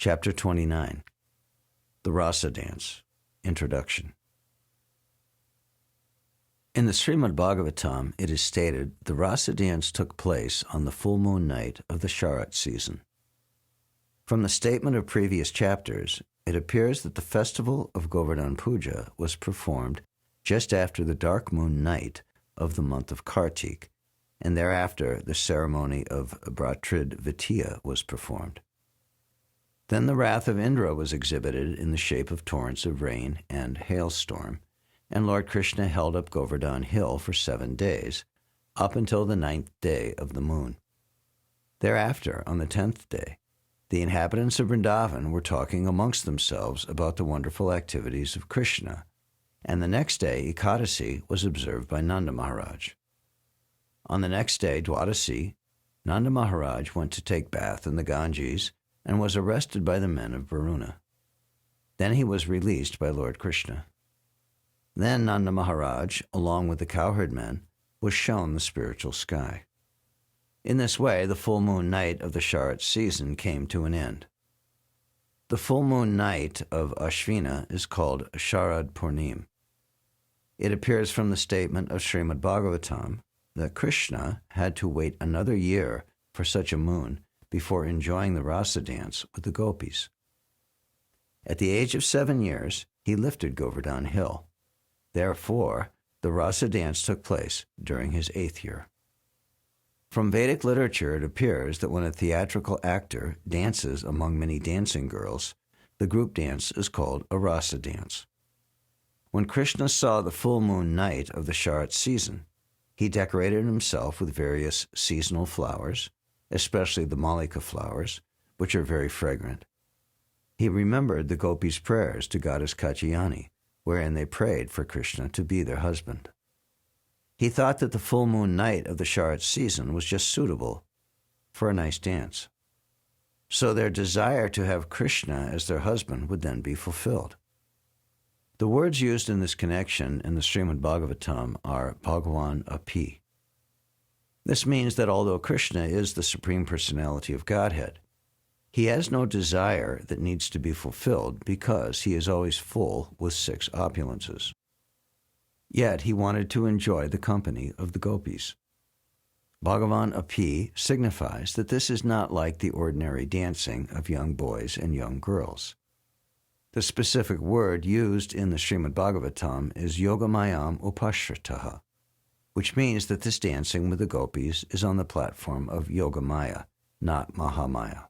Chapter 29. The Rasa Dance. Introduction. In the Srimad Bhagavatam, it is stated the Rasa Dance took place on the full moon night of the Sharat season. From the statement of previous chapters, it appears that the festival of Govardhan Puja was performed just after the dark moon night of the month of Kartik, and thereafter the ceremony of Bratrid Vitiya was performed. Then the wrath of Indra was exhibited in the shape of torrents of rain and hailstorm, and Lord Krishna held up Govardhan Hill for 7 days, up until the 9th day of the moon. Thereafter, on the 10th day, the inhabitants of Vrindavan were talking amongst themselves about the wonderful activities of Krishna, and the next day Ekadasi was observed by Nanda Maharaj. On the next day, Dwadasi, Nanda Maharaj went to take bath in the Ganges and was arrested by the men of Varuna. Then he was released by Lord Krishna. Then Nanda Maharaj, along with the cowherd men, was shown the spiritual sky. In this way, the full moon night of the Sharat season came to an end. The full moon night of Ashvina is called Sharad Purnim. It appears from the statement of Srimad Bhagavatam that Krishna had to wait another year for such a moon before enjoying the Rasa dance with the gopis. At the age of 7 years, he lifted Govardhan Hill. Therefore, the Rasa dance took place during his 8th year. From Vedic literature, it appears that when a theatrical actor dances among many dancing girls, the group dance is called a Rasa dance. When Krishna saw the full moon night of the Sharat season, he decorated himself with various seasonal flowers, especially the Malika flowers, which are very fragrant. He remembered the gopis' prayers to goddess Katyayani, wherein they prayed for Krishna to be their husband. He thought that the full moon night of the Sharat season was just suitable for a nice dance. So their desire to have Krishna as their husband would then be fulfilled. The words used in this connection in the Srimad Bhagavatam are Bhagavan Api. This means that although Krishna is the Supreme Personality of Godhead, he has no desire that needs to be fulfilled because he is always full with 6 opulences. Yet he wanted to enjoy the company of the gopis. Bhagavan Api signifies that this is not like the ordinary dancing of young boys and young girls. The specific word used in the Srimad Bhagavatam is Yogamayam Upashritaha, which means that this dancing with the gopis is on the platform of Yogamaya, not Mahamaya.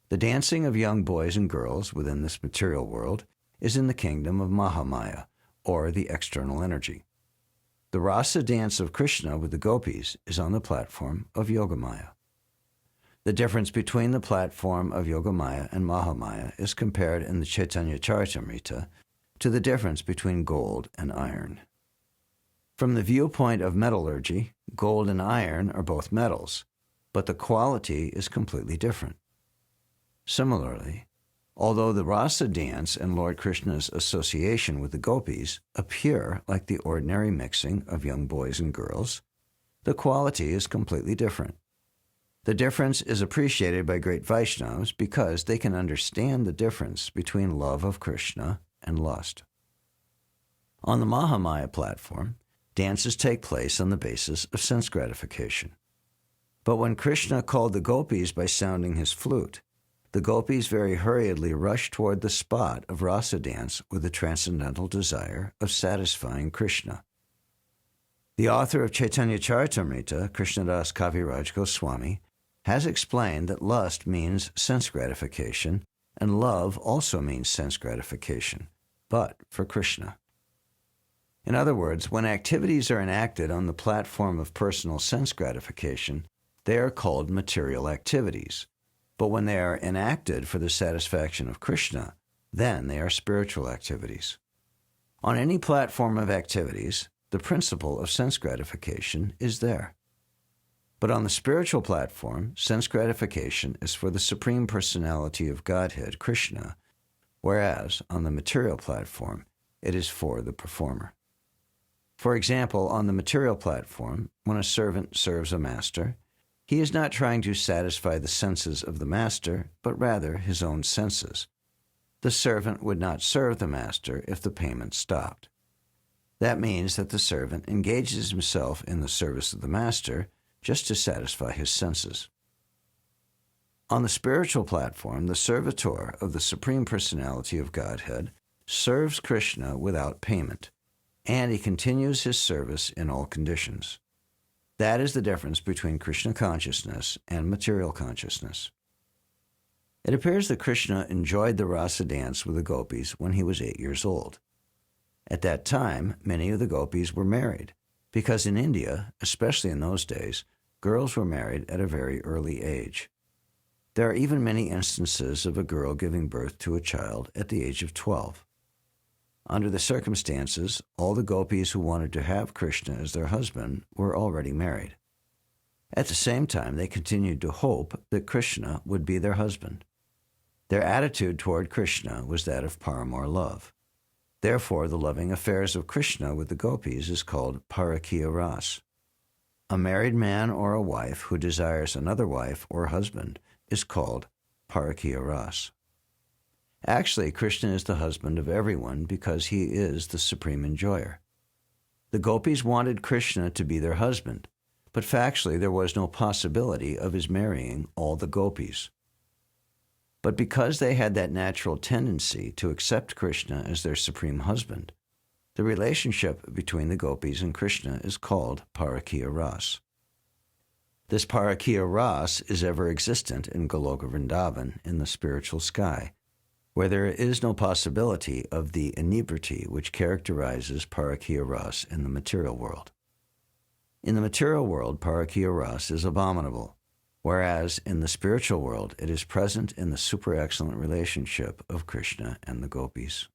The dancing of young boys and girls within this material world is in the kingdom of Mahamaya, or the external energy. The Rasa dance of Krishna with the gopis is on the platform of Yogamaya. The difference between the platform of Yogamaya and Mahamaya is compared in the Chaitanya Charitamrita to the difference between gold and iron. From the viewpoint of metallurgy, gold and iron are both metals, but the quality is completely different. Similarly, although the Rasa dance and Lord Krishna's association with the gopis appear like the ordinary mixing of young boys and girls, the quality is completely different. The difference is appreciated by great Vaishnavas because they can understand the difference between love of Krishna and lust. On the Mahamaya platform, dances take place on the basis of sense gratification. But when Krishna called the gopis by sounding his flute, the gopis very hurriedly rushed toward the spot of Rasa dance with the transcendental desire of satisfying Krishna. The author of Chaitanya Charitamrita, Krishnadas Kaviraj Goswami, has explained that lust means sense gratification, and love also means sense gratification, but for Krishna. In other words, when activities are enacted on the platform of personal sense gratification, they are called material activities. But when they are enacted for the satisfaction of Krishna, then they are spiritual activities. On any platform of activities, the principle of sense gratification is there. But on the spiritual platform, sense gratification is for the Supreme Personality of Godhead, Krishna, whereas on the material platform, it is for the performer. For example, on the material platform, when a servant serves a master, He is not trying to satisfy the senses of the master, but rather his own senses. The servant would not serve the master if the payment stopped. That means that the servant engages himself in the service of the master just to satisfy his senses. On the spiritual platform, the servitor of the Supreme Personality of Godhead serves Krishna without payment, and he continues his service in all conditions. That is the difference between Krishna consciousness and material consciousness. It appears that Krishna enjoyed the rasa dance with the gopis when he was 8 years old. At that time, many of the gopis were married, because in India, especially in those days, girls were married at a very early age. There are even many instances of a girl giving birth to a child at the age of 12. Under the circumstances, all the gopis who wanted to have Krishna as their husband were already married. At the same time, they continued to hope that Krishna would be their husband. Their attitude toward Krishna was that of paramour love. Therefore, the loving affairs of Krishna with the gopis is called parakiya ras. A married man or a wife who desires another wife or husband is called parakiya ras. Actually, Krishna is the husband of everyone because he is the supreme enjoyer. The gopis wanted Krishna to be their husband, but factually there was no possibility of his marrying all the gopis. But because they had that natural tendency to accept Krishna as their supreme husband, the relationship between the gopis and Krishna is called parakiya ras. This parakiya ras is ever existent in Goloka Vrindavan in the spiritual sky, where there is no possibility of the inebriety which characterizes parakiya ras in the material world. In the material world, parakiya ras is abominable, whereas in the spiritual world it is present in the super-excellent relationship of Krishna and the gopis.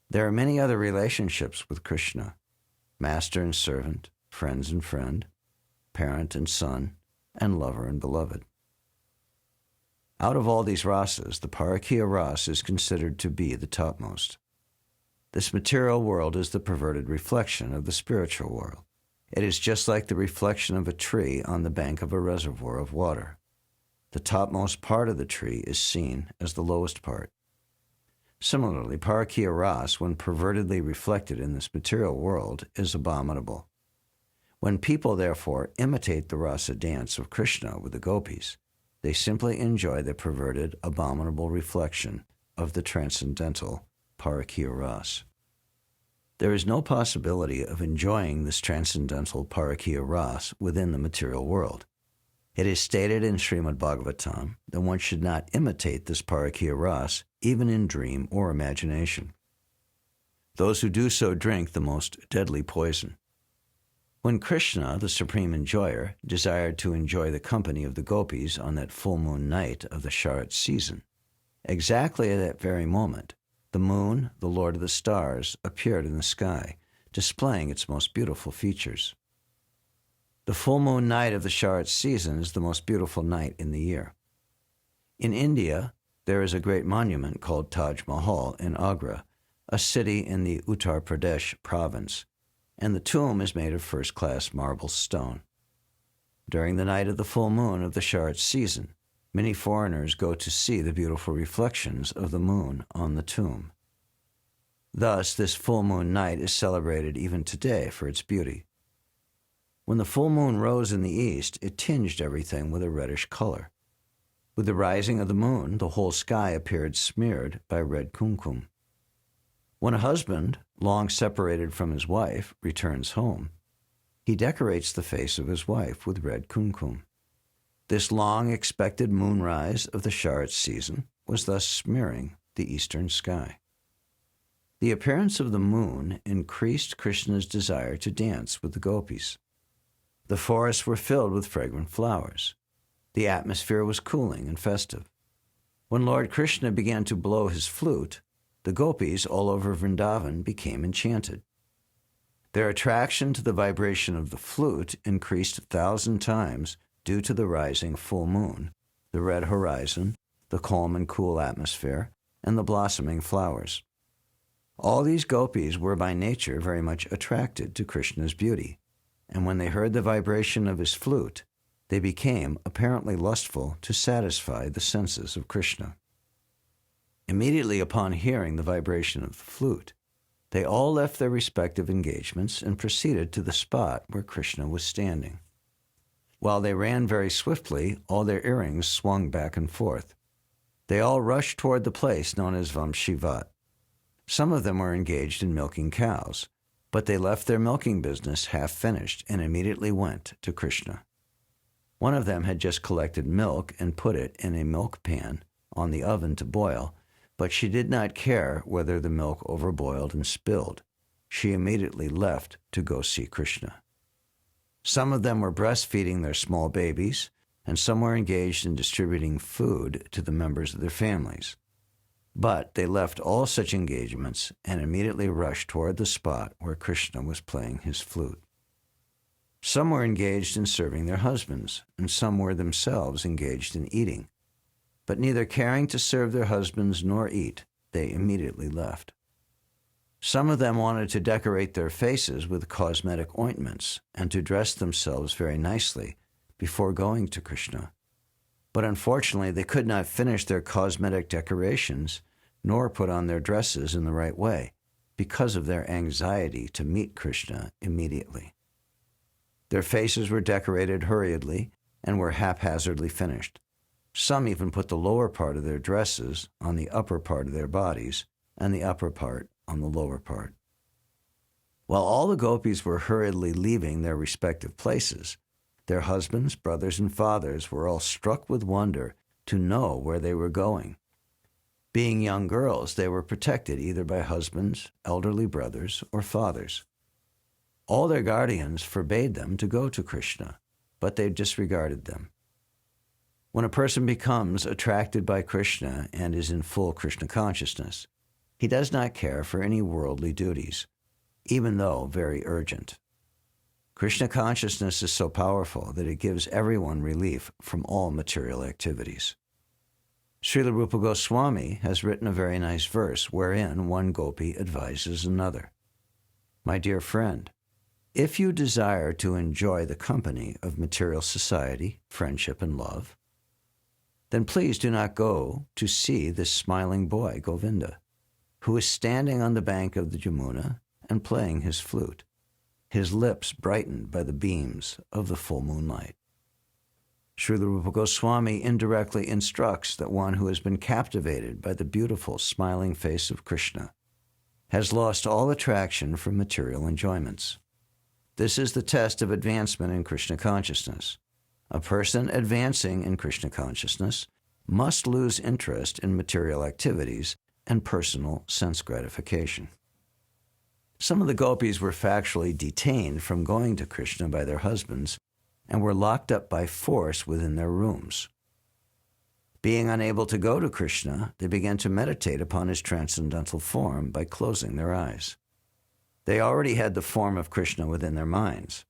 There are many other relationships with Krishna: master and servant, friends and friend, parent and son, and lover and beloved. Out of all these rasas, the parakiya ras is considered to be the topmost. This material world is the perverted reflection of the spiritual world. It is just like the reflection of a tree on the bank of a reservoir of water. The topmost part of the tree is seen as the lowest part. Similarly, parakiya ras, when pervertedly reflected in this material world, is abominable. When people, therefore, imitate the rasa dance of Krishna with the gopis, they simply enjoy the perverted, abominable reflection of the transcendental parakiya ras. There is no possibility of enjoying this transcendental parakiya ras within the material world. It is stated in Srimad Bhagavatam that one should not imitate this parakiya ras even in dream or imagination. Those who do so drink the most deadly poison. When Krishna, the supreme enjoyer, desired to enjoy the company of the gopis on that full moon night of the Sharat season, exactly at that very moment, the moon, the lord of the stars, appeared in the sky, displaying its most beautiful features. The full moon night of the Sharat season is the most beautiful night in the year. In India, there is a great monument called Taj Mahal in Agra, a city in the Uttar Pradesh province, and the tomb is made of first-class marble stone. During the night of the full moon of the Sharat season, many foreigners go to see the beautiful reflections of the moon on the tomb. Thus, this full moon night is celebrated even today for its beauty. When the full moon rose in the east, it tinged everything with a reddish color. With the rising of the moon, the whole sky appeared smeared by red kumkum. When a husband, long separated from his wife, returns home, he decorates the face of his wife with red kumkum. This long-expected moonrise of the Sharat season was thus smearing the eastern sky. The appearance of the moon increased Krishna's desire to dance with the gopis. The forests were filled with fragrant flowers. The atmosphere was cooling and festive. When Lord Krishna began to blow his flute, the gopis all over Vrindavan became enchanted. Their attraction to the vibration of the flute increased 1,000 times due to the rising full moon, the red horizon, the calm and cool atmosphere, and the blossoming flowers. All these gopis were by nature very much attracted to Krishna's beauty, and when they heard the vibration of his flute, they became apparently lustful to satisfy the senses of Krishna. Immediately upon hearing the vibration of the flute, they all left their respective engagements and proceeded to the spot where Krishna was standing. While they ran very swiftly, all their earrings swung back and forth. They all rushed toward the place known as Vamshivat. Some of them were engaged in milking cows, but they left their milking business half finished and immediately went to Krishna. One of them had just collected milk and put it in a milk pan on the oven to boil, but she did not care whether the milk overboiled and spilled. She immediately left to go see Krishna. Some of them were breastfeeding their small babies, and some were engaged in distributing food to the members of their families. But they left all such engagements and immediately rushed toward the spot where Krishna was playing his flute. Some were engaged in serving their husbands, and some were themselves engaged in eating. But neither caring to serve their husbands nor eat, they immediately left. Some of them wanted to decorate their faces with cosmetic ointments and to dress themselves very nicely before going to Krishna. But unfortunately, they could not finish their cosmetic decorations nor put on their dresses in the right way because of their anxiety to meet Krishna immediately. Their faces were decorated hurriedly and were haphazardly finished. Some even put the lower part of their dresses on the upper part of their bodies and the upper part on the lower part. While all the gopis were hurriedly leaving their respective places, their husbands, brothers, and fathers were all struck with wonder to know where they were going. Being young girls, they were protected either by husbands, elderly brothers, or fathers. All their guardians forbade them to go to Krishna, but they disregarded them. When a person becomes attracted by Krishna and is in full Krishna consciousness, he does not care for any worldly duties, even though very urgent. Krishna consciousness is so powerful that it gives everyone relief from all material activities. Srila Rupa Goswami has written a very nice verse wherein one gopi advises another. My dear friend, if you desire to enjoy the company of material society, friendship, and love, then please do not go to see this smiling boy, Govinda, who is standing on the bank of the Jamuna and playing his flute, his lips brightened by the beams of the full moonlight. Srila Rupa Goswami indirectly instructs that one who has been captivated by the beautiful smiling face of Krishna has lost all attraction for material enjoyments. This is the test of advancement in Krishna consciousness. A person advancing in Krishna consciousness must lose interest in material activities and personal sense gratification. Some of the gopis were factually detained from going to Krishna by their husbands and were locked up by force within their rooms. Being unable to go to Krishna, they began to meditate upon his transcendental form by closing their eyes. They already had the form of Krishna within their minds.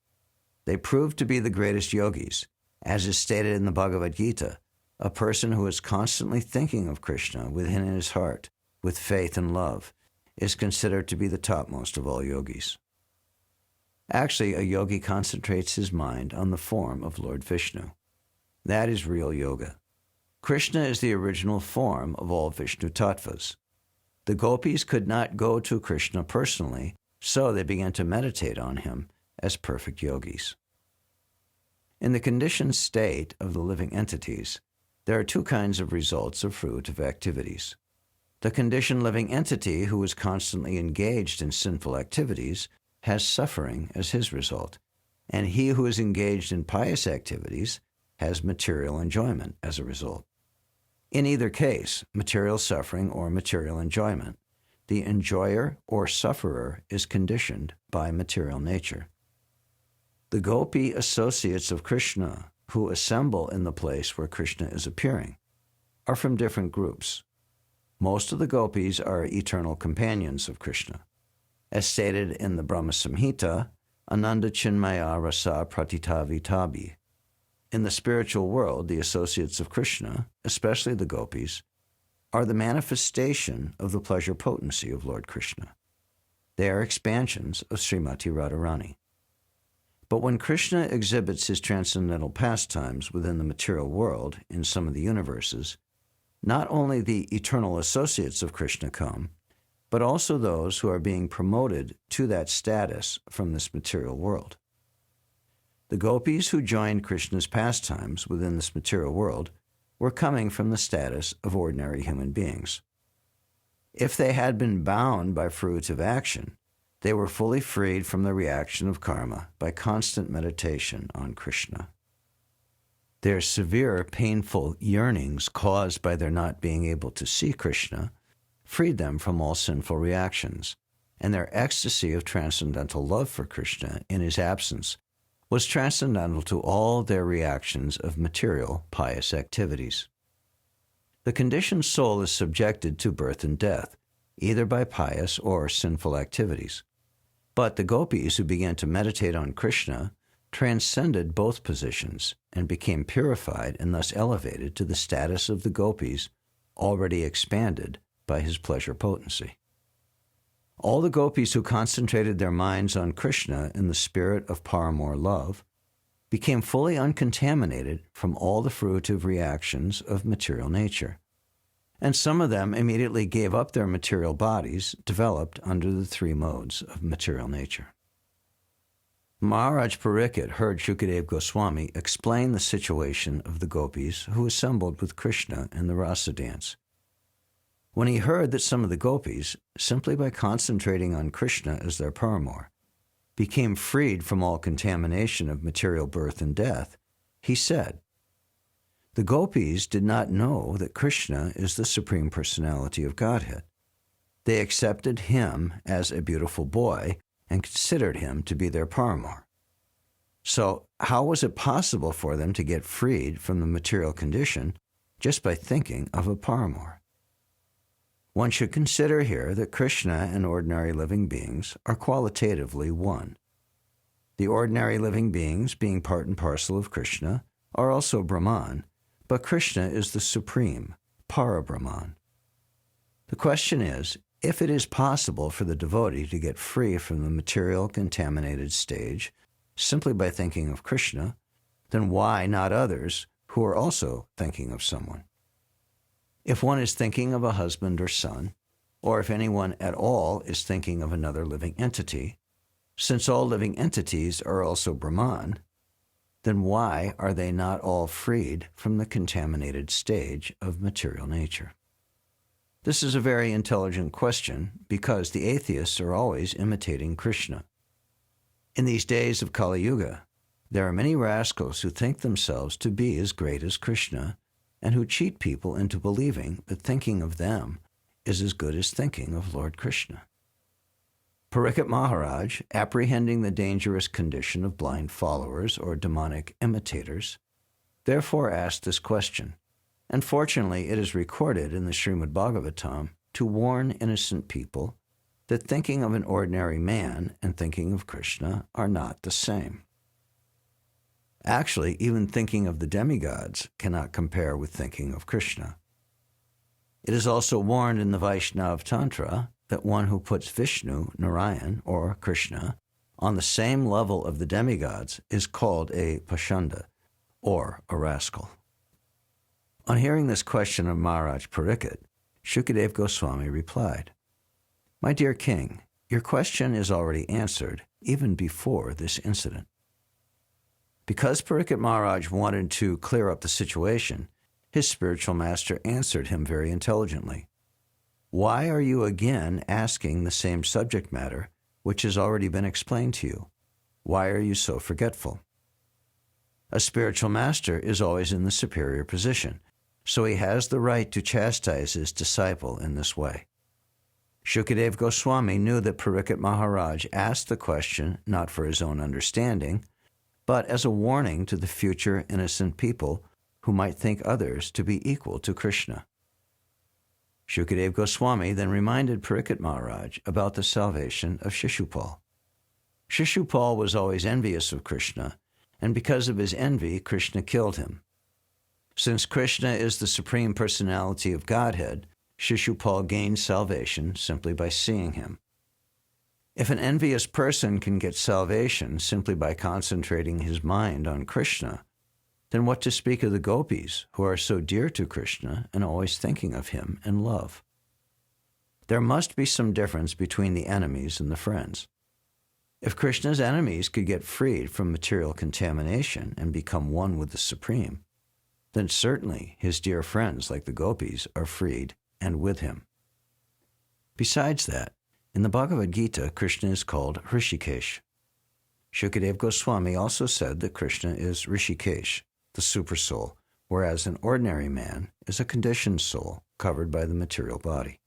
They proved to be the greatest yogis. As is stated in the Bhagavad Gita, a person who is constantly thinking of Krishna within his heart, with faith and love, is considered to be the topmost of all yogis. Actually, a yogi concentrates his mind on the form of Lord Vishnu. That is real yoga. Krishna is the original form of all Vishnu tattvas. The gopis could not go to Krishna personally, so they began to meditate on him as perfect yogis. In the conditioned state of the living entities, there are two kinds of results of fruitive activities. The conditioned living entity who is constantly engaged in sinful activities has suffering as his result, and he who is engaged in pious activities has material enjoyment as a result. In either case, material suffering or material enjoyment, the enjoyer or sufferer is conditioned by material nature. The gopi associates of Krishna who assemble in the place where Krishna is appearing are from different groups. Most of the gopis are eternal companions of Krishna. As stated in the Brahma Samhita, Ananda Chinmaya Rasa Pratitavitabi. In the spiritual world, the associates of Krishna, especially the gopis, are the manifestation of the pleasure potency of Lord Krishna. They are expansions of Srimati Radharani. But when Krishna exhibits his transcendental pastimes within the material world in some of the universes, not only the eternal associates of Krishna come, but also those who are being promoted to that status from this material world. The gopis who joined Krishna's pastimes within this material world were coming from the status of ordinary human beings. If they had been bound by fruitive action, they were fully freed from the reaction of karma by constant meditation on Krishna. Their severe, painful yearnings caused by their not being able to see Krishna freed them from all sinful reactions, and their ecstasy of transcendental love for Krishna in his absence was transcendental to all their reactions of material, pious activities. The conditioned soul is subjected to birth and death, either by pious or sinful activities. But the gopis who began to meditate on Krishna transcended both positions and became purified and thus elevated to the status of the gopis already expanded by his pleasure potency. All the gopis who concentrated their minds on Krishna in the spirit of paramour love became fully uncontaminated from all the fruitive reactions of material nature. And some of them immediately gave up their material bodies developed under the three modes of material nature. Maharaj Parikshit heard Shukadeva Goswami explain the situation of the gopis who assembled with Krishna in the rasa dance. When he heard that some of the gopis, simply by concentrating on Krishna as their paramour, became freed from all contamination of material birth and death, he said, "The gopis did not know that Krishna is the Supreme Personality of Godhead. They accepted him as a beautiful boy and considered him to be their paramour. So how was it possible for them to get freed from the material condition just by thinking of a paramour?" One should consider here that Krishna and ordinary living beings are qualitatively one. The ordinary living beings, being part and parcel of Krishna, are also Brahman, but Krishna is the supreme, Para-Brahman. The question is, if it is possible for the devotee to get free from the material contaminated stage simply by thinking of Krishna, then why not others who are also thinking of someone? If one is thinking of a husband or son, or if anyone at all is thinking of another living entity, since all living entities are also Brahman, then why are they not all freed from the contaminated stage of material nature? This is a very intelligent question because the atheists are always imitating Krishna. In these days of Kali Yuga, there are many rascals who think themselves to be as great as Krishna and who cheat people into believing that thinking of them is as good as thinking of Lord Krishna. Parikshit Maharaj, apprehending the dangerous condition of blind followers or demonic imitators, therefore asked this question, and fortunately it is recorded in the Srimad Bhagavatam to warn innocent people that thinking of an ordinary man and thinking of Krishna are not the same. Actually, even thinking of the demigods cannot compare with thinking of Krishna. It is also warned in the Vaishnava Tantra that one who puts Vishnu, Narayan, or Krishna on the same level of the demigods is called a Pashanda, or a rascal. On hearing this question of Maharaj Parikshit, Shukadeva Goswami replied, "My dear king, your question is already answered even before this incident." Because Parikshit Maharaj wanted to clear up the situation, his spiritual master answered him very intelligently. "Why are you again asking the same subject matter which has already been explained to you? Why are you so forgetful?" A spiritual master is always in the superior position, so he has the right to chastise his disciple in this way. Shukadeva Goswami knew that Parikshit Maharaj asked the question not for his own understanding, but as a warning to the future innocent people who might think others to be equal to Krishna. Shukadeva Goswami then reminded Parikshit Maharaj about the salvation of Shishupal. Shishupal was always envious of Krishna, and because of his envy, Krishna killed him. Since Krishna is the Supreme Personality of Godhead, Shishupal gained salvation simply by seeing him. If an envious person can get salvation simply by concentrating his mind on Krishna, then what to speak of the gopis who are so dear to Krishna and always thinking of him in love? There must be some difference between the enemies and the friends. If Krishna's enemies could get freed from material contamination and become one with the Supreme, then certainly his dear friends like the gopis are freed and with him. Besides that, in the Bhagavad Gita, Krishna is called Hrishikesh. Shukadeva Goswami also said that Krishna is Rishikesh, the supersoul, whereas an ordinary man is a conditioned soul covered by the material body.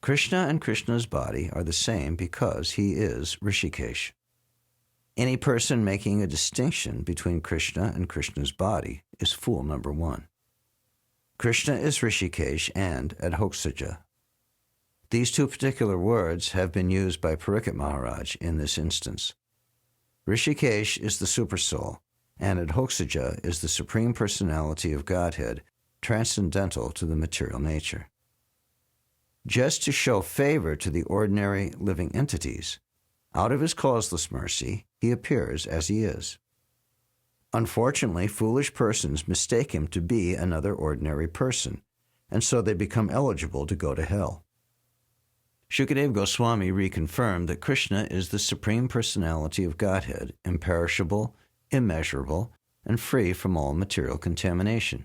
Krishna and Krishna's body are the same because he is Rishikesh. Any person making a distinction between Krishna and Krishna's body is fool number one. Krishna is Rishikesh and Adhoksaja. These two particular words have been used by Parikshit Maharaj in this instance. Rishikesh is the supersoul, and Adhoksaja is the Supreme Personality of Godhead, transcendental to the material nature. Just to show favor to the ordinary living entities, out of his causeless mercy, he appears as he is. Unfortunately, foolish persons mistake him to be another ordinary person, and so they become eligible to go to hell. Shukadeva Goswami reconfirmed that Krishna is the Supreme Personality of Godhead, imperishable, immeasurable, and free from all material contamination.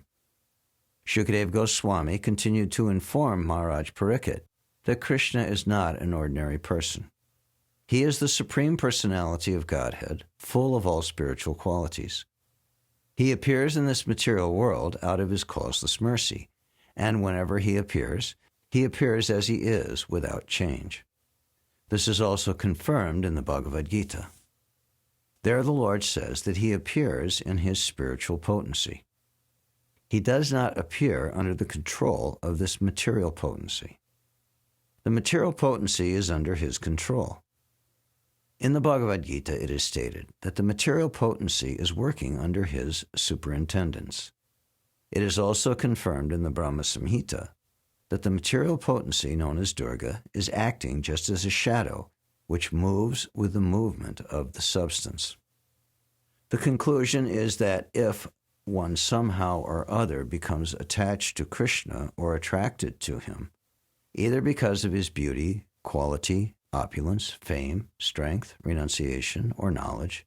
Shukadeva Goswami continued to inform Maharaj Parikshit that Krishna is not an ordinary person. He is the Supreme Personality of Godhead, full of all spiritual qualities. He appears in this material world out of his causeless mercy, and whenever he appears as he is without change. This is also confirmed in the Bhagavad Gita. There the Lord says that he appears in his spiritual potency. He does not appear under the control of this material potency. The material potency is under his control. In the Bhagavad Gita, it is stated that the material potency is working under his superintendence. It is also confirmed in the Brahma Samhita that the material potency known as Durga is acting just as a shadow which moves with the movement of the substance. The conclusion is that if one somehow or other becomes attached to Krishna or attracted to him, either because of his beauty, quality, opulence, fame, strength, renunciation, or knowledge,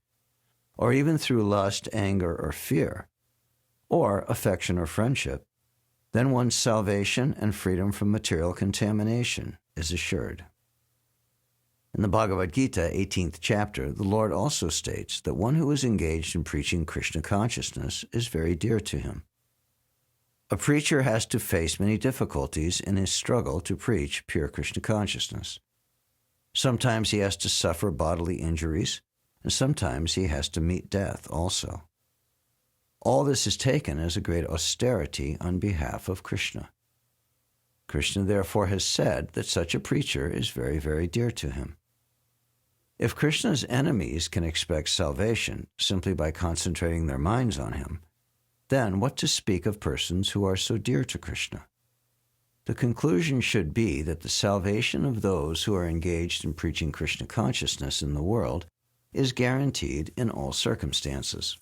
or even through lust, anger, or fear, or affection or friendship, then one's salvation and freedom from material contamination is assured. In the Bhagavad Gita, 18th chapter, the Lord also states that one who is engaged in preaching Krishna consciousness is very dear to him. A preacher has to face many difficulties in his struggle to preach pure Krishna consciousness. Sometimes he has to suffer bodily injuries, and sometimes he has to meet death also. All this is taken as a great austerity on behalf of Krishna. Krishna therefore has said that such a preacher is very, very dear to him. If Krishna's enemies can expect salvation simply by concentrating their minds on him, then what to speak of persons who are so dear to Krishna? The conclusion should be that the salvation of those who are engaged in preaching Krishna consciousness in the world is guaranteed in all circumstances.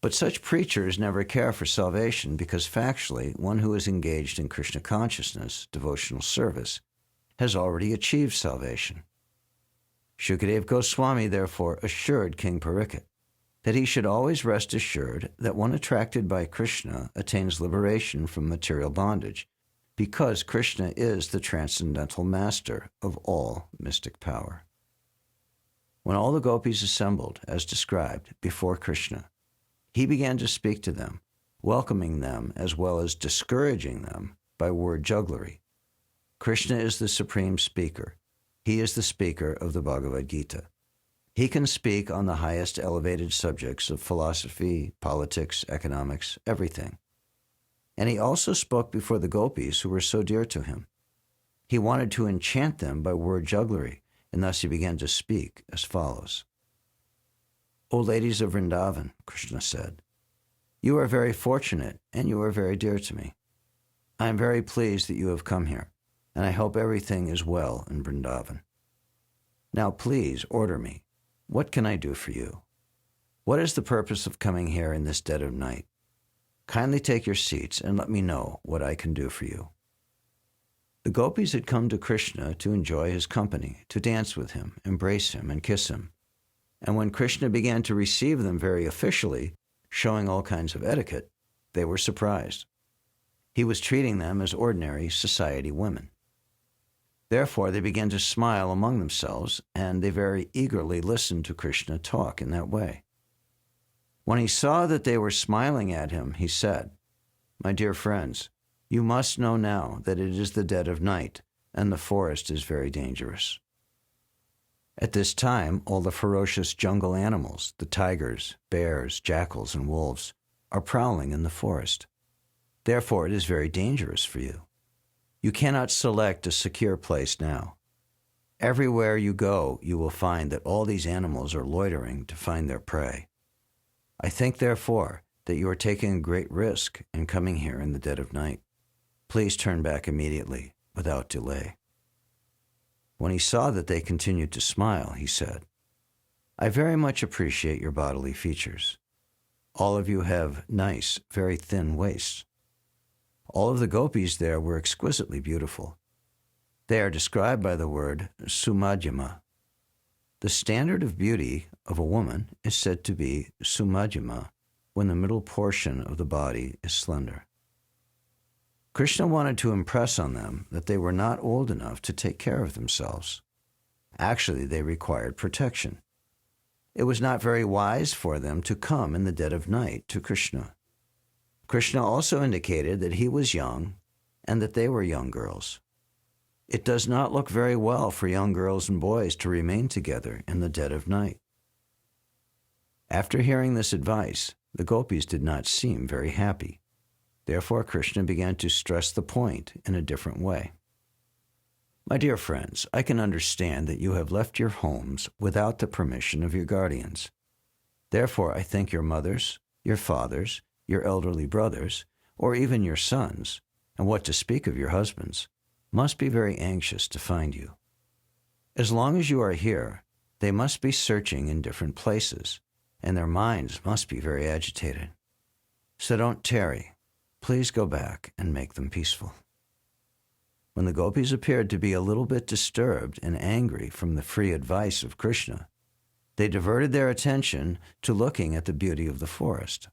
But such preachers never care for salvation because factually, one who is engaged in Krishna consciousness, devotional service, has already achieved salvation. Shukadeva Goswami therefore assured King Parikshit that he should always rest assured that one attracted by Krishna attains liberation from material bondage, because Krishna is the transcendental master of all mystic power. When all the gopis assembled, as described, before Krishna, he began to speak to them, welcoming them as well as discouraging them by word jugglery. Krishna is the supreme speaker. He is the speaker of the Bhagavad Gita. He can speak on the highest elevated subjects of philosophy, politics, economics, everything. And he also spoke before the gopis who were so dear to him. He wanted to enchant them by word jugglery, and thus he began to speak as follows. O ladies of Vrindavan, Krishna said, you are very fortunate and you are very dear to me. I am very pleased that you have come here, and I hope everything is well in Vrindavan. Now please order me. What can I do for you? What is the purpose of coming here in this dead of night? Kindly take your seats and let me know what I can do for you." The gopis had come to Krishna to enjoy his company, to dance with him, embrace him, and kiss him. And when Krishna began to receive them very officially, showing all kinds of etiquette, they were surprised. He was treating them as ordinary society women. Therefore, they began to smile among themselves, and they very eagerly listened to Krishna talk in that way. When he saw that they were smiling at him, he said, "My dear friends, you must know now that it is the dead of night, and the forest is very dangerous. At this time, all the ferocious jungle animals, the tigers, bears, jackals, and wolves, are prowling in the forest. Therefore, it is very dangerous for you. You cannot select a secure place now. Everywhere you go, you will find that all these animals are loitering to find their prey. I think, therefore, that you are taking a great risk in coming here in the dead of night. Please turn back immediately, without delay." When he saw that they continued to smile, he said, "I very much appreciate your bodily features. All of you have nice, very thin waists. All of the gopis there were exquisitely beautiful. They are described by the word sumadhyama. The standard of beauty of a woman is said to be sumadhyama when the middle portion of the body is slender." Krishna wanted to impress on them that they were not old enough to take care of themselves. Actually, they required protection. It was not very wise for them to come in the dead of night to Krishna. Krishna also indicated that he was young and that they were young girls. It does not look very well for young girls and boys to remain together in the dead of night. After hearing this advice, the gopis did not seem very happy. Therefore, Krishna began to stress the point in a different way. "My dear friends, I can understand that you have left your homes without the permission of your guardians. Therefore, I think your mothers, your fathers, your elderly brothers, or even your sons, and what to speak of your husbands, must be very anxious to find you. As long as you are here, they must be searching in different places, and their minds must be very agitated. So don't tarry. Please go back and make them peaceful." When the gopis appeared to be a little bit disturbed and angry from the free advice of Krishna, they diverted their attention to looking at the beauty of the forest.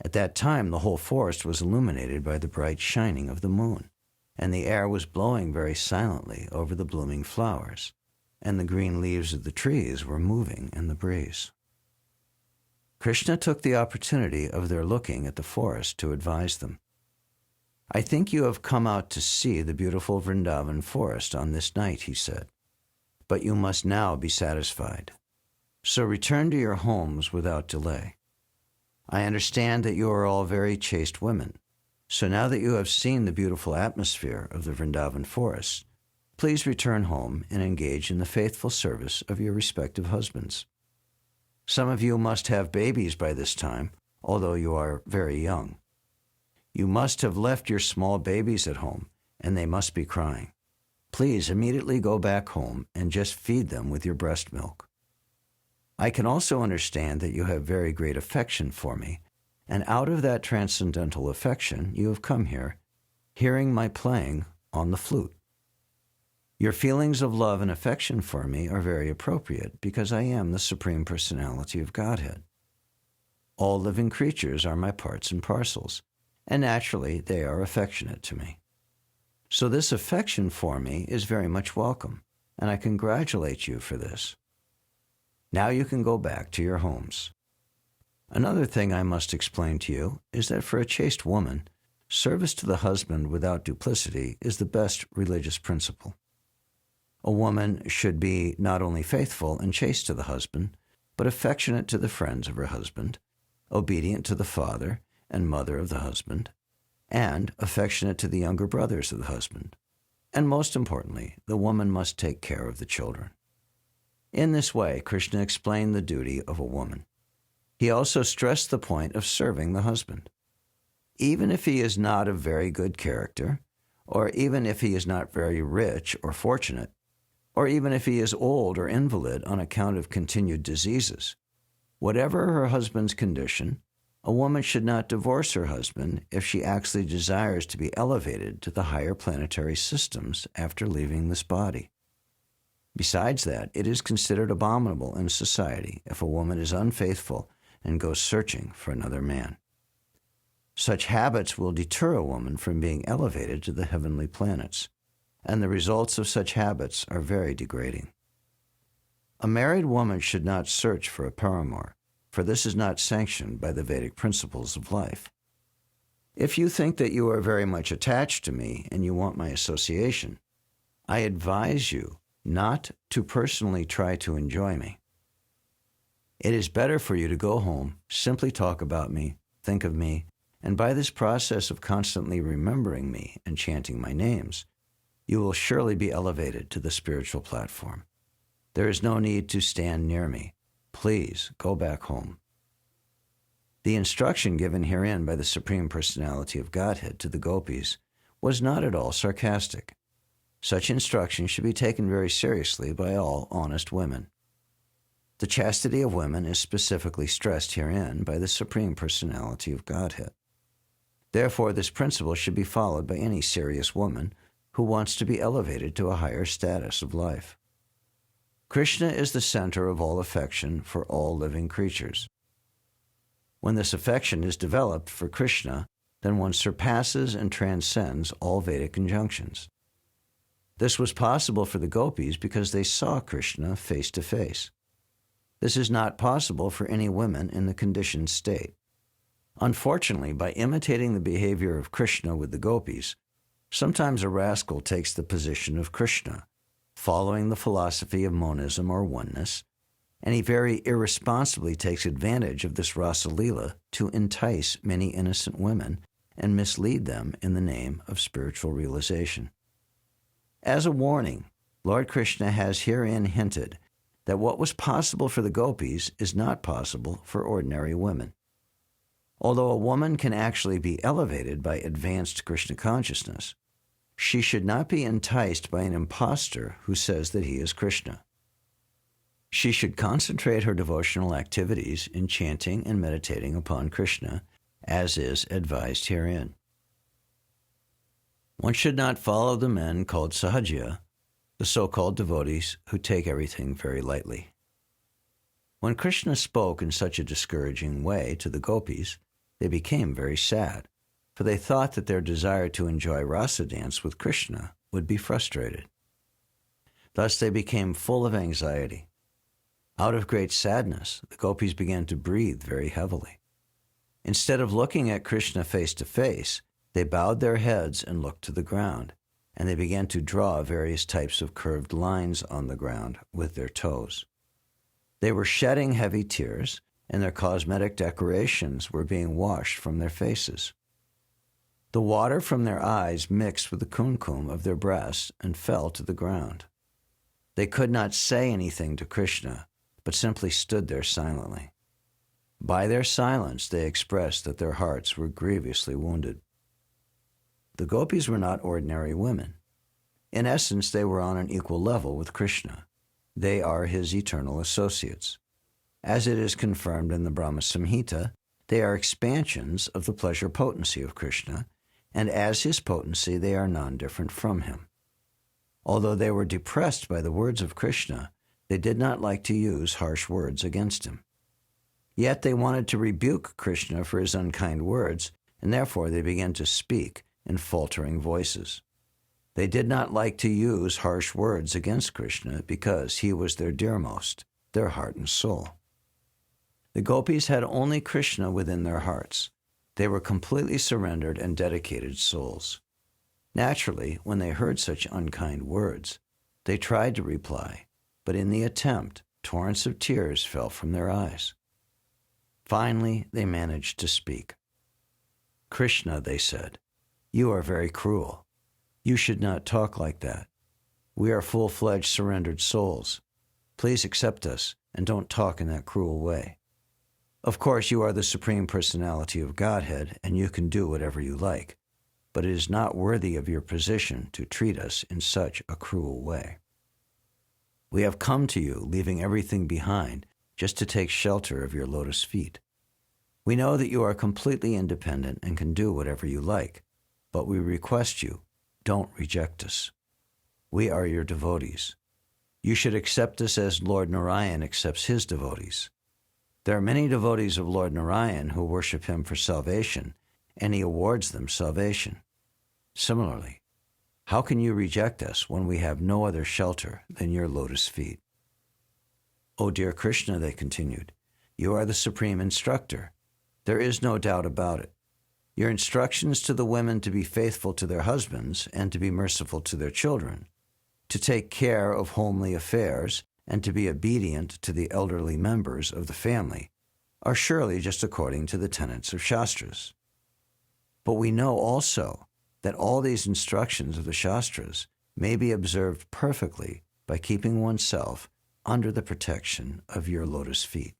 At that time, the whole forest was illuminated by the bright shining of the moon, and the air was blowing very silently over the blooming flowers, and the green leaves of the trees were moving in the breeze. Krishna took the opportunity of their looking at the forest to advise them. "I think you have come out to see the beautiful Vrindavan forest on this night," he said, "but you must now be satisfied. So return to your homes without delay. I understand that you are all very chaste women, so now that you have seen the beautiful atmosphere of the Vrindavan forest, please return home and engage in the faithful service of your respective husbands. Some of you must have babies by this time, although you are very young. You must have left your small babies at home, and they must be crying. Please immediately go back home and just feed them with your breast milk. I can also understand that you have very great affection for me, and out of that transcendental affection you have come here, hearing my playing on the flute. Your feelings of love and affection for me are very appropriate because I am the Supreme Personality of Godhead. All living creatures are my parts and parcels, and naturally they are affectionate to me. So this affection for me is very much welcome, and I congratulate you for this. Now you can go back to your homes. Another thing I must explain to you is that for a chaste woman, service to the husband without duplicity is the best religious principle. A woman should be not only faithful and chaste to the husband, but affectionate to the friends of her husband, obedient to the father and mother of the husband, and affectionate to the younger brothers of the husband. And most importantly, the woman must take care of the children. In this way, Krishna explained the duty of a woman. He also stressed the point of serving the husband. Even if he is not of very good character, or even if he is not very rich or fortunate, or even if he is old or invalid on account of continued diseases. Whatever her husband's condition, a woman should not divorce her husband if she actually desires to be elevated to the higher planetary systems after leaving this body. Besides that, it is considered abominable in society if a woman is unfaithful and goes searching for another man. Such habits will deter a woman from being elevated to the heavenly planets, and the results of such habits are very degrading. A married woman should not search for a paramour, for this is not sanctioned by the Vedic principles of life. If you think that you are very much attached to me and you want my association, I advise you not to personally try to enjoy me. It is better for you to go home, simply talk about me, think of me, and by this process of constantly remembering me and chanting my names, you will surely be elevated to the spiritual platform. There is no need to stand near me. Please go back home. The instruction given herein by the Supreme Personality of Godhead to the gopis was not at all sarcastic. Such instruction should be taken very seriously by all honest women. The chastity of women is specifically stressed herein by the Supreme Personality of Godhead. Therefore, this principle should be followed by any serious woman who wants to be elevated to a higher status of life. Krishna is the center of all affection for all living creatures. When this affection is developed for Krishna, then one surpasses and transcends all Vedic conjunctions. This was possible for the gopis because they saw Krishna face to face. This is not possible for any women in the conditioned state. Unfortunately, by imitating the behavior of Krishna with the gopis, sometimes a rascal takes the position of Krishna, following the philosophy of monism or oneness, and he very irresponsibly takes advantage of this Rasa Leela to entice many innocent women and mislead them in the name of spiritual realization. As a warning, Lord Krishna has herein hinted that what was possible for the gopis is not possible for ordinary women. Although a woman can actually be elevated by advanced Krishna consciousness, she should not be enticed by an impostor who says that he is Krishna. She should concentrate her devotional activities in chanting and meditating upon Krishna, as is advised herein. One should not follow the men called Sahajya, the so-called devotees who take everything very lightly. When Krishna spoke in such a discouraging way to the gopis, they became very sad, for they thought that their desire to enjoy rasa dance with Krishna would be frustrated. Thus they became full of anxiety. Out of great sadness, the gopis began to breathe very heavily. Instead of looking at Krishna face to face, they bowed their heads and looked to the ground, and they began to draw various types of curved lines on the ground with their toes. They were shedding heavy tears, and their cosmetic decorations were being washed from their faces. The water from their eyes mixed with the kumkum of their breasts and fell to the ground. They could not say anything to Krishna, but simply stood there silently. By their silence, they expressed that their hearts were grievously wounded. The gopis were not ordinary women. In essence, they were on an equal level with Krishna. They are his eternal associates. As it is confirmed in the Brahma Samhita, they are expansions of the pleasure potency of Krishna, and as his potency, they are non-different from him. Although they were depressed by the words of Krishna, they did not like to use harsh words against him. Yet they wanted to rebuke Krishna for his unkind words, and therefore they began to speak in faltering voices. They did not like to use harsh words against Krishna because he was their dearmost, their heart and soul. The gopis had only Krishna within their hearts. They were completely surrendered and dedicated souls. Naturally, when they heard such unkind words, they tried to reply, but in the attempt, torrents of tears fell from their eyes. Finally, they managed to speak. Krishna, they said, you are very cruel. You should not talk like that. We are full-fledged surrendered souls. Please accept us and don't talk in that cruel way. Of course, you are the Supreme Personality of Godhead, and you can do whatever you like, but it is not worthy of your position to treat us in such a cruel way. We have come to you, leaving everything behind, just to take shelter of your lotus feet. We know that you are completely independent and can do whatever you like, but we request you, don't reject us. We are your devotees. You should accept us as Lord Narayan accepts his devotees. There are many devotees of Lord Narayan who worship him for salvation, and he awards them salvation. Similarly, how can you reject us when we have no other shelter than your lotus feet? O dear Krishna, they continued, you are the supreme instructor. There is no doubt about it. Your instructions to the women to be faithful to their husbands and to be merciful to their children, to take care of homely affairs, and to be obedient to the elderly members of the family are surely just according to the tenets of Shastras. But we know also that all these instructions of the Shastras may be observed perfectly by keeping oneself under the protection of your lotus feet.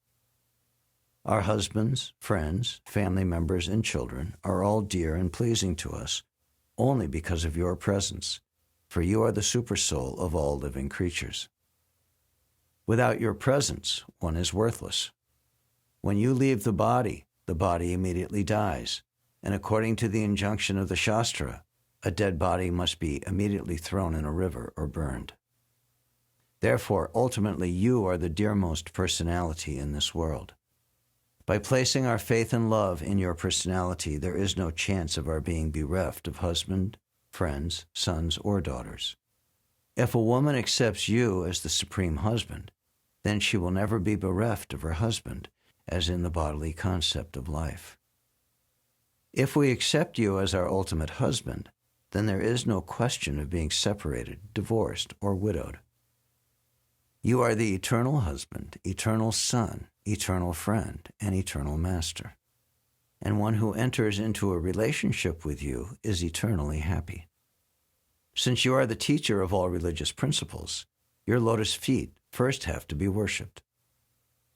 Our husbands, friends, family members, and children are all dear and pleasing to us only because of your presence, for you are the supersoul of all living creatures. Without your presence, one is worthless. When you leave the body immediately dies, and according to the injunction of the Shastra, a dead body must be immediately thrown in a river or burned. Therefore, ultimately, you are the dearmost personality in this world. By placing our faith and love in your personality, there is no chance of our being bereft of husband, friends, sons, or daughters. If a woman accepts you as the supreme husband, then she will never be bereft of her husband, as in the bodily concept of life. If we accept you as our ultimate husband, then there is no question of being separated, divorced, or widowed. You are the eternal husband, eternal son, eternal friend, and eternal master. And one who enters into a relationship with you is eternally happy. Since you are the teacher of all religious principles, your lotus feet first have to be worshipped.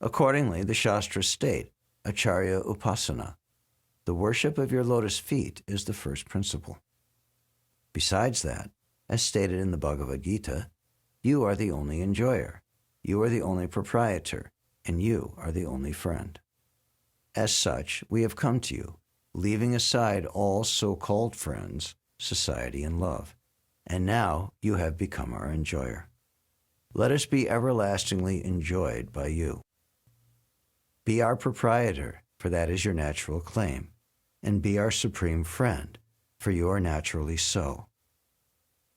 Accordingly, the Shastras state, Acharya Upasana, the worship of your lotus feet is the first principle. Besides that, as stated in the Bhagavad Gita, you are the only enjoyer, you are the only proprietor, and you are the only friend. As such, we have come to you, leaving aside all so-called friends, society, and love, and now you have become our enjoyer. Let us be everlastingly enjoyed by you. Be our proprietor, for that is your natural claim, and be our supreme friend, for you are naturally so.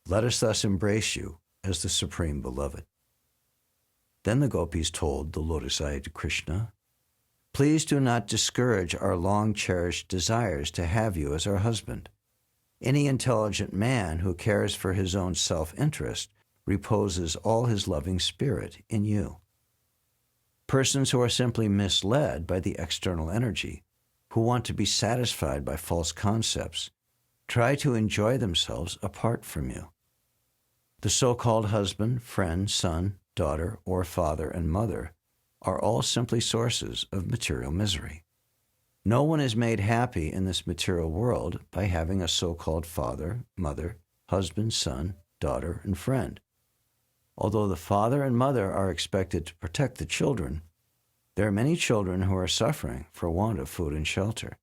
Let us thus embrace you as the supreme beloved. Then the gopis told the lotus-eyed Krishna, please do not discourage our long-cherished desires to have you as our husband. Any intelligent man who cares for his own self-interest reposes all his loving spirit in you. Persons who are simply misled by the external energy, who want to be satisfied by false concepts, try to enjoy themselves apart from you. The so-called husband, friend, son, daughter, or father and mother are all simply sources of material misery. No one is made happy in this material world by having a so-called father, mother, husband, son, daughter, and friend. Although the father and mother are expected to protect the children, there are many children who are suffering for want of food and shelter.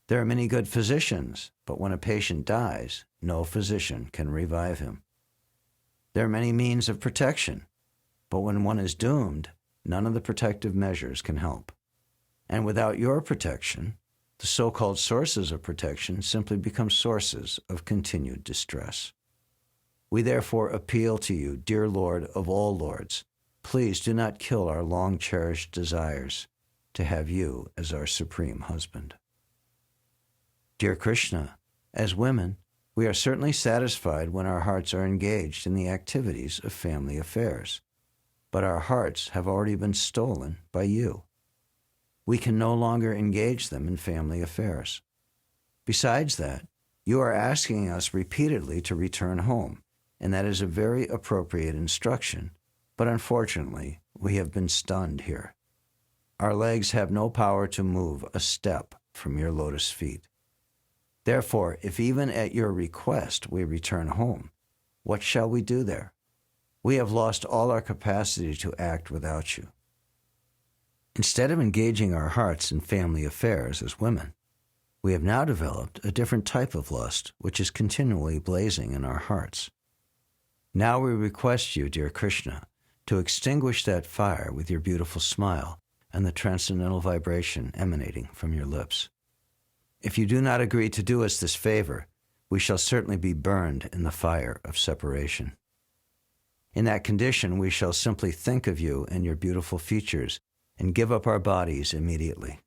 There are many good physicians, but when a patient dies, no physician can revive him. There are many means of protection, but when one is doomed, none of the protective measures can help. And without your protection, the so-called sources of protection simply become sources of continued distress. We therefore appeal to you, dear Lord of all lords, please do not kill our long-cherished desires to have you as our supreme husband. Dear Krishna, as women, we are certainly satisfied when our hearts are engaged in the activities of family affairs, but our hearts have already been stolen by you. We can no longer engage them in family affairs. Besides that, you are asking us repeatedly to return home, and that is a very appropriate instruction, but unfortunately, we have been stunned here. Our legs have no power to move a step from your lotus feet. Therefore, if even at your request we return home, what shall we do there? We have lost all our capacity to act without you. Instead of engaging our hearts in family affairs as women, we have now developed a different type of lust which is continually blazing in our hearts. Now we request you, dear Krishna, to extinguish that fire with your beautiful smile and the transcendental vibration emanating from your lips. If you do not agree to do us this favor, we shall certainly be burned in the fire of separation. In that condition, we shall simply think of you and your beautiful features and give up our bodies immediately.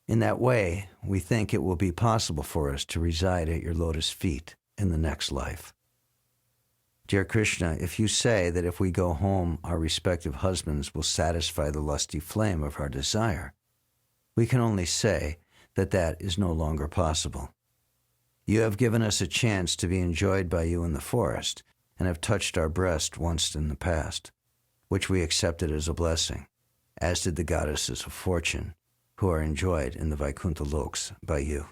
In that way, we think it will be possible for us to reside at your lotus feet in the next life. Dear Krishna, if you say that if we go home, our respective husbands will satisfy the lusty flame of our desire, we can only say that that is no longer possible. You have given us a chance to be enjoyed by you in the forest and have touched our breast once in the past, which we accepted as a blessing, as did the goddesses of fortune, who are enjoyed in the Vaikuntha Loks by you.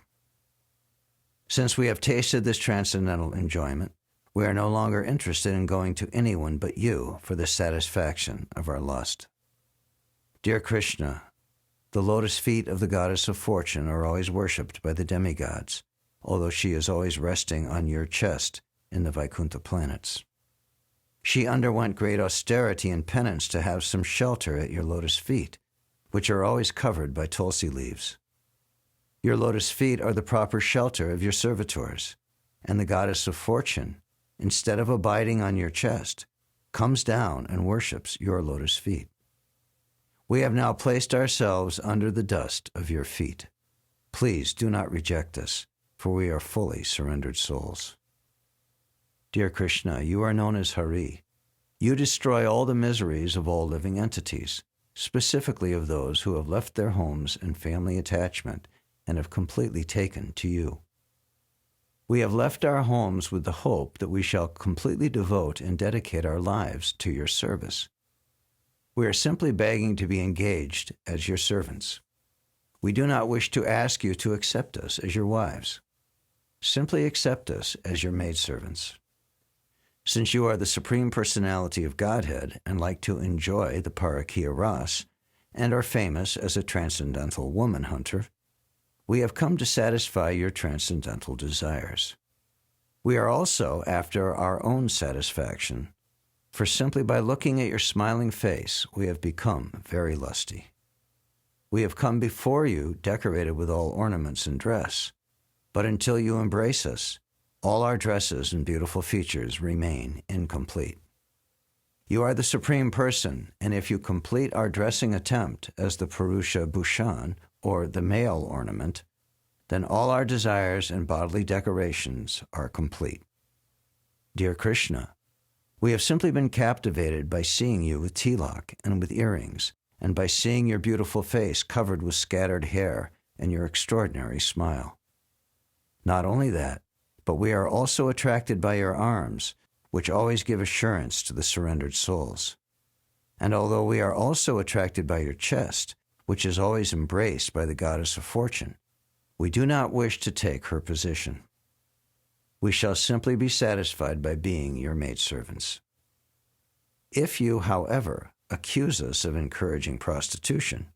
Since we have tasted this transcendental enjoyment, we are no longer interested in going to anyone but you for the satisfaction of our lust. Dear Krishna, the lotus feet of the goddess of fortune are always worshipped by the demigods, although she is always resting on your chest in the Vaikuntha planets. She underwent great austerity and penance to have some shelter at your lotus feet, which are always covered by tulsi leaves. Your lotus feet are the proper shelter of your servitors, and the goddess of fortune, instead of abiding on your chest, comes down and worships your lotus feet. We have now placed ourselves under the dust of your feet. Please do not reject us, for we are fully surrendered souls. Dear Krishna, you are known as Hari. You destroy all the miseries of all living entities, specifically of those who have left their homes and family attachment and have completely taken to you. We have left our homes with the hope that we shall completely devote and dedicate our lives to your service. We are simply begging to be engaged as your servants. We do not wish to ask you to accept us as your wives. Simply accept us as your maidservants. Since you are the Supreme Personality of Godhead and like to enjoy the Parakiya Ras and are famous as a transcendental woman hunter, we have come to satisfy your transcendental desires. We are also after our own satisfaction, for simply by looking at your smiling face, we have become very lusty. We have come before you decorated with all ornaments and dress, but until you embrace us, all our dresses and beautiful features remain incomplete. You are the Supreme Person, and if you complete our dressing attempt as the Purusha Bhushan, or the male ornament, then all our desires and bodily decorations are complete. Dear Krishna, we have simply been captivated by seeing you with tilak and with earrings, and by seeing your beautiful face covered with scattered hair and your extraordinary smile. Not only that, but we are also attracted by your arms, which always give assurance to the surrendered souls. And although we are also attracted by your chest, which is always embraced by the goddess of fortune, we do not wish to take her position. We shall simply be satisfied by being your maidservants. If you, however, accuse us of encouraging prostitution,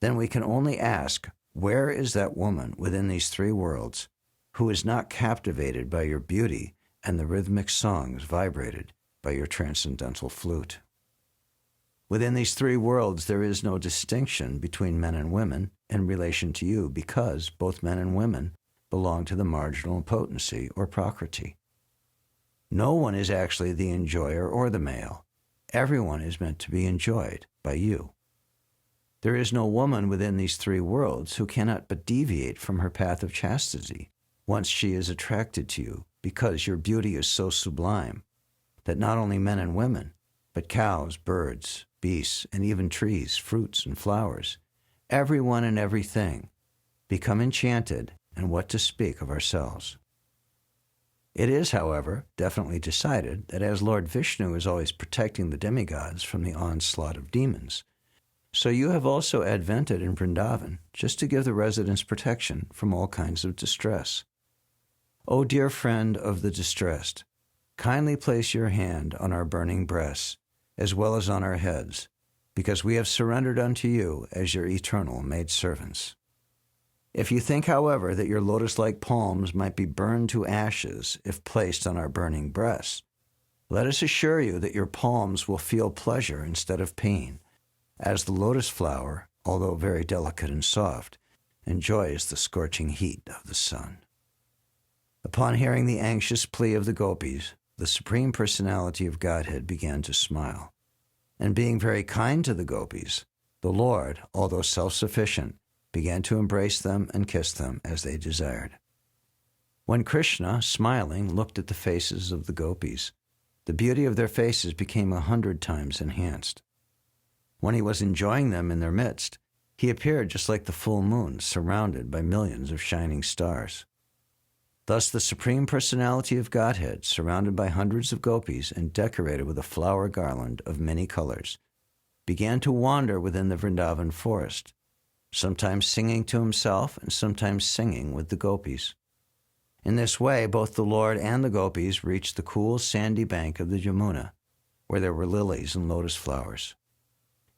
then we can only ask, where is that woman within these three worlds who is not captivated by your beauty and the rhythmic songs vibrated by your transcendental flute? Within these three worlds, there is no distinction between men and women in relation to you because both men and women belong to the marginal potency or prakriti. No one is actually the enjoyer or the male. Everyone is meant to be enjoyed by you. There is no woman within these three worlds who cannot but deviate from her path of chastity once she is attracted to you, because your beauty is so sublime that not only men and women, but cows, birds, beasts, and even trees, fruits, and flowers, everyone and everything, become enchanted, and what to speak of ourselves. It is, however, definitely decided that as Lord Vishnu is always protecting the demigods from the onslaught of demons, so you have also advented in Vrindavan just to give the residents protection from all kinds of distress. O dear friend of the distressed, kindly place your hand on our burning breasts, as well as on our heads, because we have surrendered unto you as your eternal maidservants. If you think, however, that your lotus-like palms might be burned to ashes if placed on our burning breasts, let us assure you that your palms will feel pleasure instead of pain, as the lotus flower, although very delicate and soft, enjoys the scorching heat of the sun. Upon hearing the anxious plea of the gopis, the Supreme Personality of Godhead began to smile. And being very kind to the gopis, the Lord, although self-sufficient, began to embrace them and kiss them as they desired. When Krishna, smiling, looked at the faces of the gopis, the beauty of their faces became 100 times enhanced. When he was enjoying them in their midst, he appeared just like the full moon, surrounded by millions of shining stars. Thus the Supreme Personality of Godhead, surrounded by hundreds of gopis and decorated with a flower garland of many colors, began to wander within the Vrindavan forest, sometimes singing to himself and sometimes singing with the gopis. In this way, both the Lord and the gopis reached the cool, sandy bank of the Yamuna, where there were lilies and lotus flowers.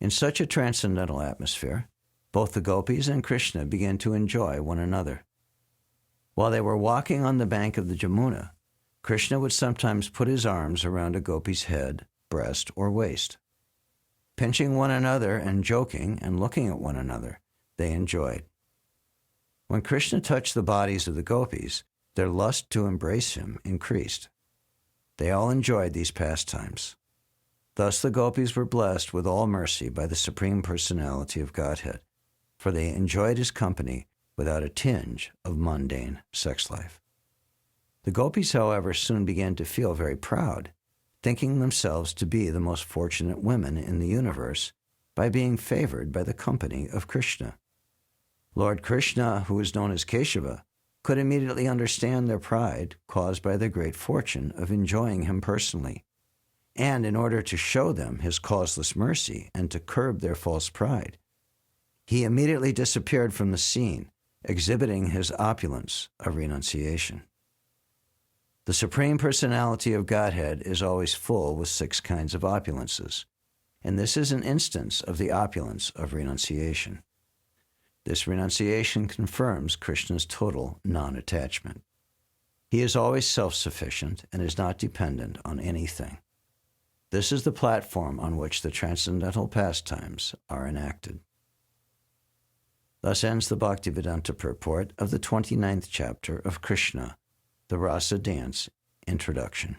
In such a transcendental atmosphere, both the gopis and Krishna began to enjoy one another. While they were walking on the bank of the Yamuna, Krishna would sometimes put his arms around a gopi's head, breast, or waist. Pinching one another and joking and looking at one another, they enjoyed. When Krishna touched the bodies of the gopis, their lust to embrace him increased. They all enjoyed these pastimes. Thus the gopis were blessed with all mercy by the Supreme Personality of Godhead, for they enjoyed his company without a tinge of mundane sex life. The gopis, however, soon began to feel very proud, thinking themselves to be the most fortunate women in the universe by being favored by the company of Krishna. Lord Krishna, who is known as Keshava, could immediately understand their pride caused by their great fortune of enjoying him personally, and in order to show them his causeless mercy and to curb their false pride, he immediately disappeared from the scene, exhibiting his opulence of renunciation. The Supreme Personality of Godhead is always full with 6 kinds of opulences, and this is an instance of the opulence of renunciation. This renunciation confirms Krishna's total non-attachment. He is always self-sufficient and is not dependent on anything. This is the platform on which the transcendental pastimes are enacted. Thus ends the Bhaktivedanta purport of the 29th chapter of Krishna, the Rasa Dance, Introduction.